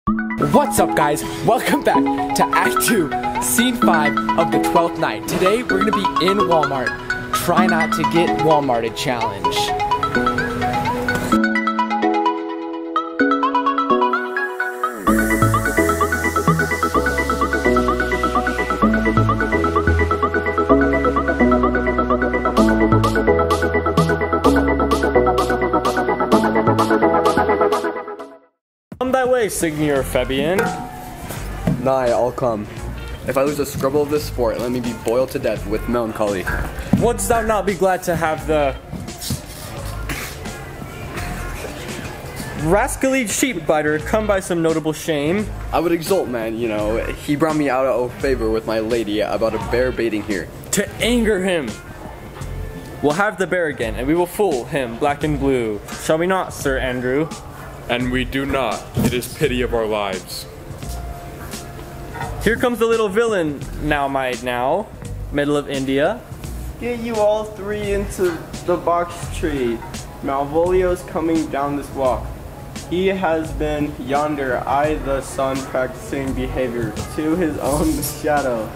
What's up, guys? Welcome back to Act 2, Scene 5 of the 12th Night. Today, we're gonna be in Walmart. Try not to get Walmarted challenge. Come thy way, Signor Fabian. Nay, I'll come. If I lose a scrubble of this sport, let me be boiled to death with melancholy. Wouldst thou not be glad to have the rascally sheep biter come by some notable shame? I would exult, man, you know. He brought me out of favor with my lady about a bear baiting here. To anger him, we'll have the bear again, and we will fool him black and blue. Shall we not, Sir Andrew? And we do not. It is pity of our lives. Here comes the little villain, now, middle of India. Get you all three into the box tree. Malvolio's coming down this walk. He has been yonder, I the sun, practicing behavior to his own shadow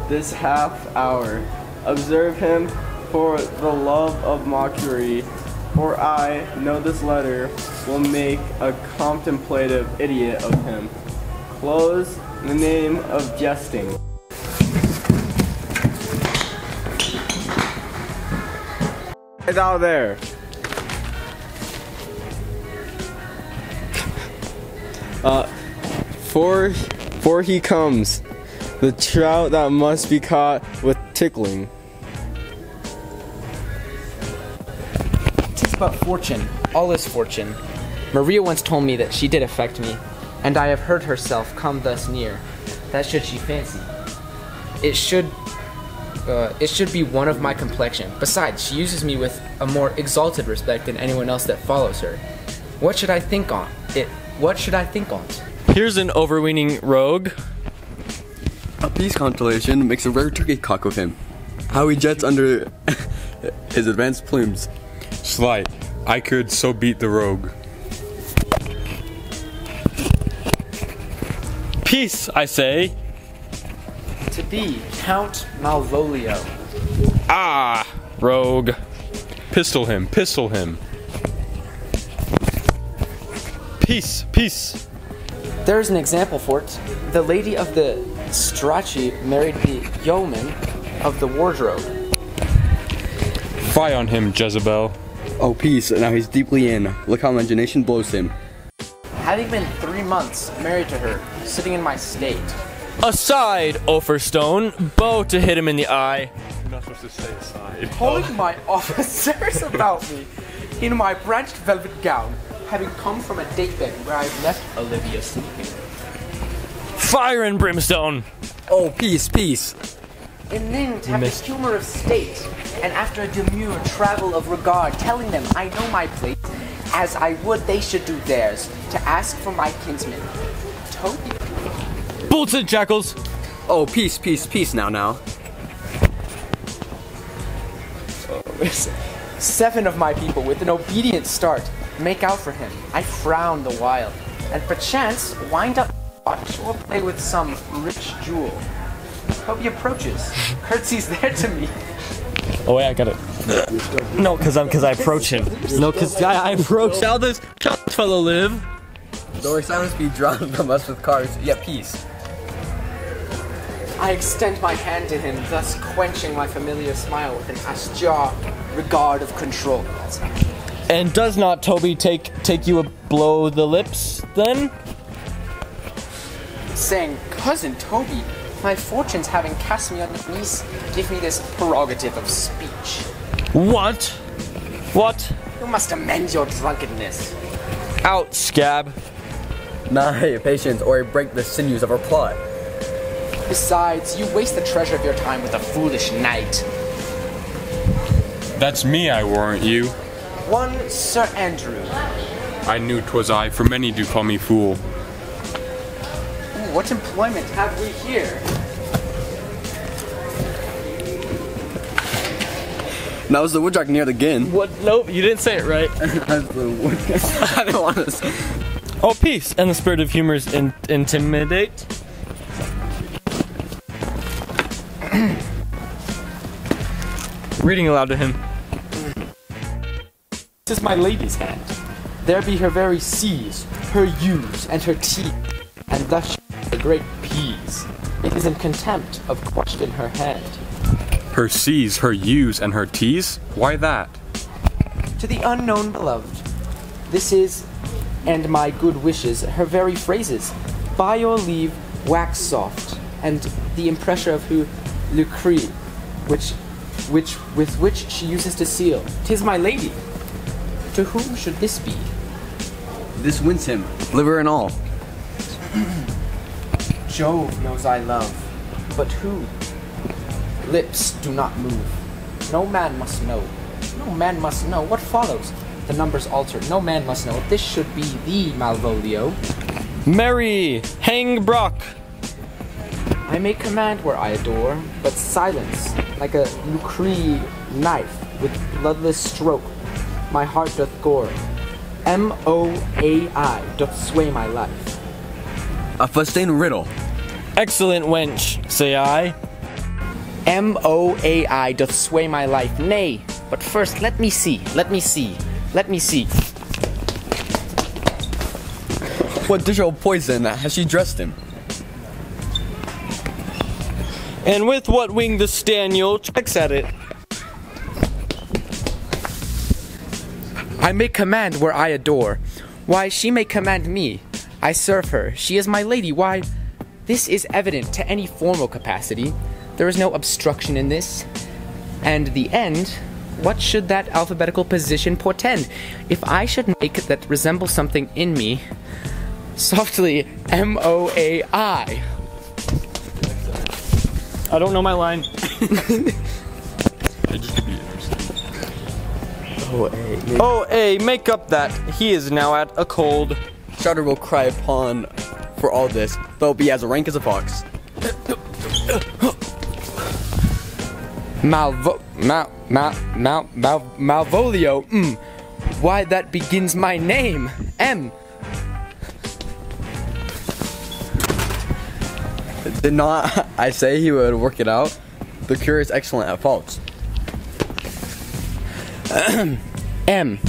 this half hour. Observe him for the love of mockery, for I know this letter will make a contemplative idiot of him. Close the name of jesting. Hey thou there. For he comes, the trout that must be caught with tickling. Tis but fortune, all is fortune. Maria once told me that she did affect me, and I have heard herself come thus near, that should she fancy. It should be one of my complexion. Besides, she uses me with a more exalted respect than anyone else that follows her. What should I think on it? What should I think on? Here's an overweening rogue. A peace constellation makes a rare turkey cock of him. How he jets under his advanced plumes. Slight, I could so beat the rogue. Peace, I say. To be Count Malvolio. Ah, rogue. Pistol him, pistol him. Peace, peace. There is an example for it. The lady of the Strachey married the yeoman of the wardrobe. Fie on him, Jezebel. Oh, peace, now he's deeply in. Look how imagination blows him. Having been 3 months married to her, sitting in my state. Aside, Offerstone, bow to hit him in the eye. You're not supposed to stay aside. Holding my officers about me in my branched velvet gown, having come from a datebed where I left Olivia sleeping. Fire and brimstone. Oh, peace, peace. And then to have the humor of state, and after a demure travel of regard, telling them I know my place, as I would they should do theirs, to ask for my kinsman. Toby? Bolts and jackals. Oh, peace, peace, peace now. 7 of my people, with an obedient start, make out for him. I frown the while, and perchance wind up watch or play with some rich jewel. Hope he approaches, curtsies there to me. Oh wait, I got it. No, cause I approach him. No, cause I approach. How this fellow live? Though our silence be drawn from us with cars, yet peace. I extend my hand to him, thus quenching my familiar smile with an austere regard of control. And does not Toby take you a blow the lips then? Saying, Cousin Toby, my fortunes having cast me on the knees, give me this prerogative of speech. What? What? You must amend your drunkenness. Out, scab. Nay, patience, or I break the sinews of our plot. Besides, you waste the treasure of your time with a foolish knight. That's me, I warrant you. One Sir Andrew. I knew 'twas I, for many do call me fool. Ooh, what employment have we here? Now is the woodjack near the gin? What? Nope, you didn't say it right. That's the woodjack. I don't want to say. Oh, peace! And the spirit of humor is intimidate. Reading aloud to him. This is my lady's hand. There be her very C's, her U's, and her T's, and thus she the great P's. It is in contempt of question her hand. Her C's, her U's, and her T's? Why that? To the unknown beloved, this is, and my good wishes, her very phrases. By your leave, wax soft, and the impressure of who lucre, with which she uses to seal. 'Tis my lady. To whom should this be? This wins him, liver and all. Jove knows I love, but who? Lips do not move. No man must know. No man must know. What follows? The numbers altered. No man must know. This should be the Malvolio. Mary, hang Brock. I may command where I adore, but silence, like a lucre knife with bloodless stroke, my heart doth gore. M-O-A-I doth sway my life. A Fustain riddle. Excellent wench, say I. M-O-A-I doth sway my life. Nay, but first let me see. What dish of poison has she dressed him? And with what wing the Staniel checks at it. I may command where I adore. Why, she may command me. I serve her. She is my lady. Why, this is evident to any formal capacity. There is no obstruction in this. And the end, what should that alphabetical position portend? If I should make that resemble something in me, softly, M-O-A-I. I don't know my line. Oh, A, make up that. He is now at a cold. Shouter will cry upon for all this, though be as rank as a fox. Malvolio. Why, that begins my name. M. Did not I say he would work it out? The cure is excellent at faults. M.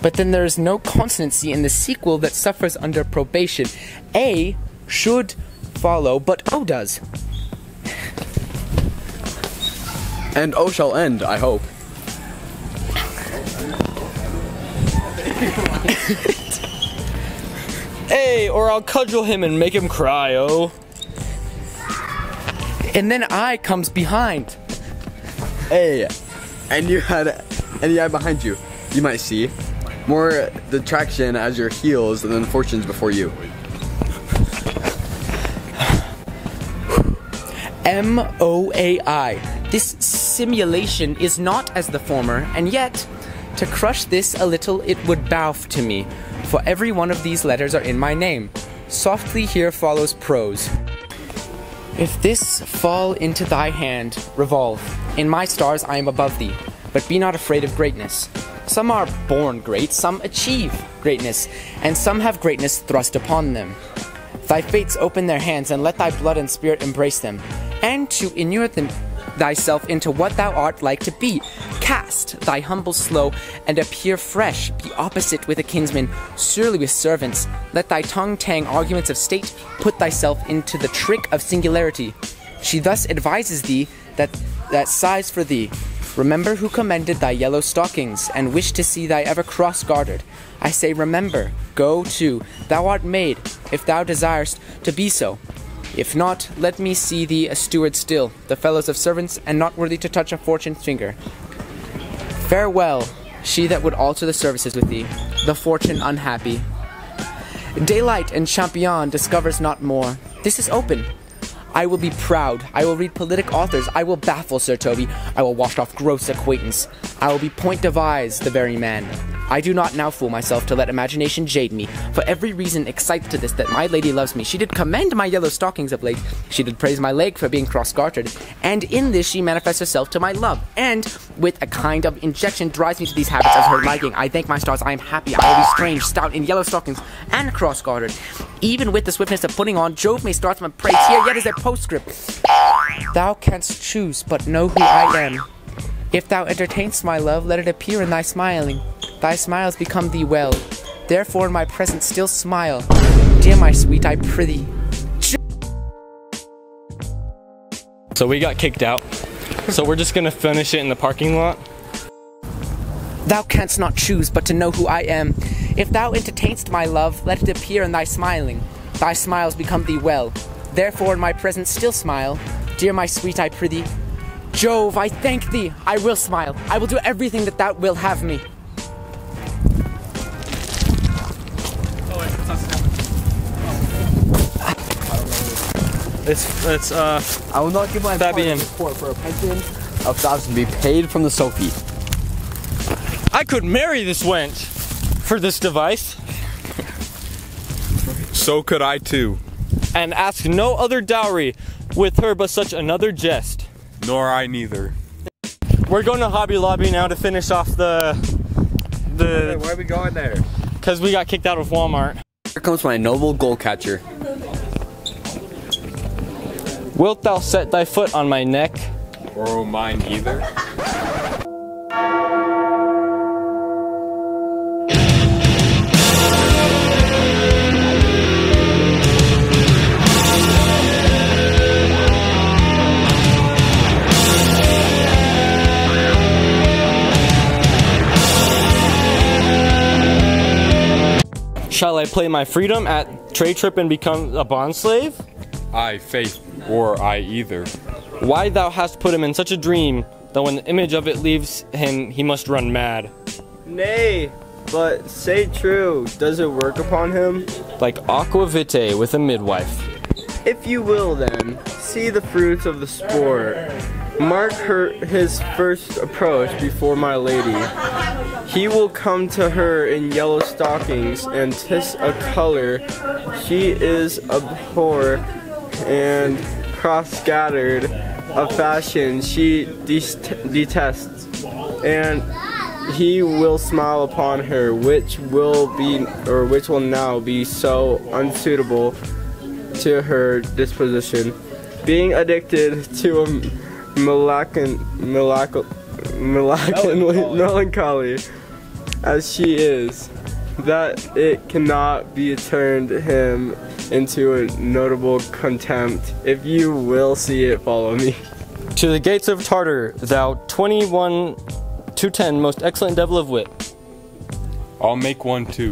But then there is no consonancy in the sequel that suffers under probation. A should follow, but O does. And O shall end, I hope. A, or I'll cudgel him and make him cry, oh. And then I comes behind. A, and you had any eye behind you. You might see more detraction as your heels than fortunes before you. M-O-A-I. This simulation is not as the former, and yet, to crush this a little, it would bow to me, for every one of these letters are in my name. Softly here follows prose. If this fall into thy hand, revolve. In my stars I am above thee, but be not afraid of greatness. Some are born great, some achieve greatness, and some have greatness thrust upon them. Thy fates open their hands, and let thy blood and spirit embrace them, and to inure thyself into what thou art like to be. Cast thy humble slow, and appear fresh, be opposite with a kinsman, surely with servants. Let thy tongue tang arguments of state, put thyself into the trick of singularity. She thus advises thee that sighs for thee. Remember who commended thy yellow stockings, and wished to see thy ever cross-guarded. I say remember, go to, thou art made, if thou desirest to be so. If not, let me see thee a steward still, the fellows of servants, and not worthy to touch a fortune's finger. Farewell, she that would alter the services with thee, the fortune unhappy. Daylight and Champion discovers not more. This is open. I will be proud. I will read politic authors. I will baffle Sir Toby. I will wash off gross acquaintance. I will be point devise the very man. I do not now fool myself to let imagination jade me, for every reason excites to this that my lady loves me. She did commend my yellow stockings of late, she did praise my leg for being cross-gartered, and in this she manifests herself to my love, and with a kind of injection drives me to these habits of her liking. I thank my stars, I am happy, I will be strange, stout, in yellow stockings, and cross-gartered. Even with the swiftness of putting on, Jove may start my praise. Here yet is a postscript. Thou canst choose, but know who I am. If thou entertainst my love, let it appear in thy smiling. Thy smiles become thee well. Therefore in my presence still smile. Dear my sweet, I prithee. So we got kicked out. So we're just gonna finish it in the parking lot. Thou canst not choose but to know who I am. If thou entertainst my love, let it appear in thy smiling. Thy smiles become thee well. Therefore in my presence still smile. Dear my sweet, I prithee. Jove, I thank thee. I will smile. I will do everything that thou wilt have me. I will not give my Fabian. report for a pension of 1,000 to be paid from the Sophie. I could marry this wench for this device, So could I too. and ask no other dowry with her but such another jest. Nor I neither. We're going to Hobby Lobby now to finish off the Why are we going there? because we got kicked out of Walmart. Here comes my noble goal catcher. Wilt thou set thy foot on my neck? Or mine either. Shall I play my freedom at trade trip and become a bond slave? I faith, or I either. Why thou hast put him in such a dream that when the image of it leaves him, he must run mad. Nay, but say true, does it work upon him? Like aqua vitae with a midwife. If you will then, see the fruits of the sport. Mark his first approach before my lady. He will come to her in yellow stockings, and 'tis a color she is abhor, and cross-scattered, a fashion she detests, and he will smile upon her, which will now be so unsuitable to her disposition, being addicted to a melancholy as she is, that it cannot be turned him into a notable contempt. If you will see it, follow me. To the gates of Tartar, thou 21 210 most excellent devil of wit. I'll make one too.